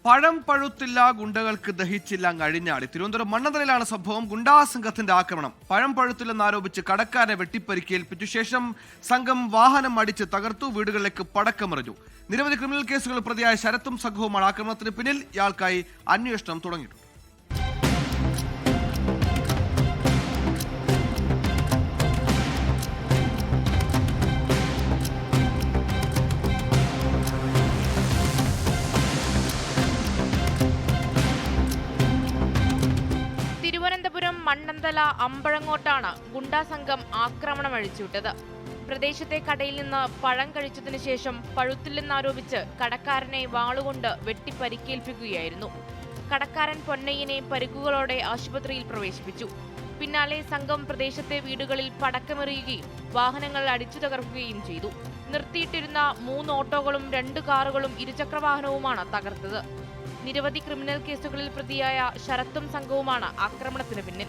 പഴം പഴുത്തില്ല ഗുണ്ടകൾക്ക് ദഹിച്ചില്ല കഴിഞ്ഞാടി. തിരുവനന്തപുരം മണ്ണന്തലയിലാണ് സംഭവം. ഗുണ്ടാ സംഘത്തിന്റെ ആക്രമണം. പഴം പഴുത്തില്ലെന്നാരോപിച്ച് കടക്കാരെ വെട്ടിപ്പരിക്കേൽപ്പിച്ചു ശേഷം സംഘം വാഹനം അടിച്ച് തകർത്തു. വീടുകളിലേക്ക് പടക്കമെറിഞ്ഞു. നിരവധി ക്രിമിനൽ കേസുകൾ പ്രതിയായ ശരത്തും സംഘവുമാണ് ആക്രമണത്തിന് പിന്നിൽ. ഇയാൾക്കായി അന്വേഷണം തുടങ്ങിയിട്ടുണ്ട്. തിരുവനന്തപുരം മണ്ണന്തല അമ്പഴങ്ങോട്ടാണ് ഗുണ്ടാ സംഘം ആക്രമണം അഴിച്ചുവിട്ടത്. പ്രദേശത്തെ കടയിൽ നിന്ന് പഴം കഴിച്ചതിനു ശേഷം പഴുത്തില്ലെന്നാരോപിച്ച് കടക്കാരനെ വാളുകൊണ്ട് വെട്ടിപ്പരിക്കേൽപ്പിക്കുകയായിരുന്നു. കടക്കാരൻ പൊന്നയ്യനെ പരിക്കുകളോടെ ആശുപത്രിയിൽ പ്രവേശിപ്പിച്ചു. പിന്നാലെ സംഘം പ്രദേശത്തെ വീടുകളിൽ പടക്കമെറിയുകയും വാഹനങ്ങൾ അടിച്ചു തകർക്കുകയും ചെയ്തു. നിർത്തിയിട്ടിരുന്ന 3 ഓട്ടോകളും 2 കാറുകളും ഇരുചക്രവാഹനവുമാണ് തകർത്തത്. നിരവധി ക്രിമിനൽ കേസുകളിൽ പ്രതിയായ ശരത്തും സംഘവുമാണ് ആക്രമണത്തിന് പിന്നിൽ.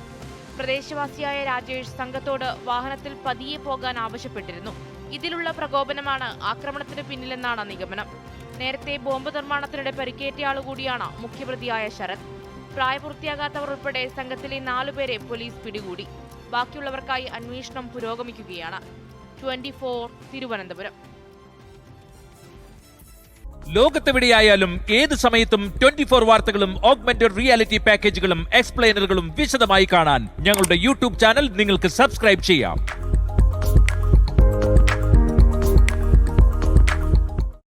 പ്രദേശവാസിയായ രാജേഷ് സംഘത്തോട് വാഹനത്തിൽ പതിയെ പോകാൻ ആവശ്യപ്പെട്ടിരുന്നു. ഇതിലുള്ള പ്രകോപനമാണ് ആക്രമണത്തിന് പിന്നിലെന്നാണ് നിഗമനം. നേരത്തെ ബോംബ് നിർമ്മാണത്തിനിടെ പരിക്കേറ്റയാളുകൂടിയാണ് മുഖ്യപ്രതിയായ ശരത്. പ്രായപൂർത്തിയാകാത്തവർ ഉൾപ്പെടെ സംഘത്തിലെ 4 പേരെ പോലീസ് പിടികൂടി. ബാക്കിയുള്ളവർക്കായി അന്വേഷണം പുരോഗമിക്കുകയാണ്. 24 തിരുവനന്തപുരം. ലോകത്തെവിടെയായാലും ഏത് സമയത്തും 24 വാർത്തകളും ഓഗ്മെന്റഡ് റിയാലിറ്റി പാക്കേജുകളും എക്സ്പ്ലെയിനറുകളും വിശദമായി കാണാൻ ഞങ്ങളുടെ യൂട്യൂബ് ചാനൽ നിങ്ങൾക്ക് സബ്സ്ക്രൈബ് ചെയ്യാം.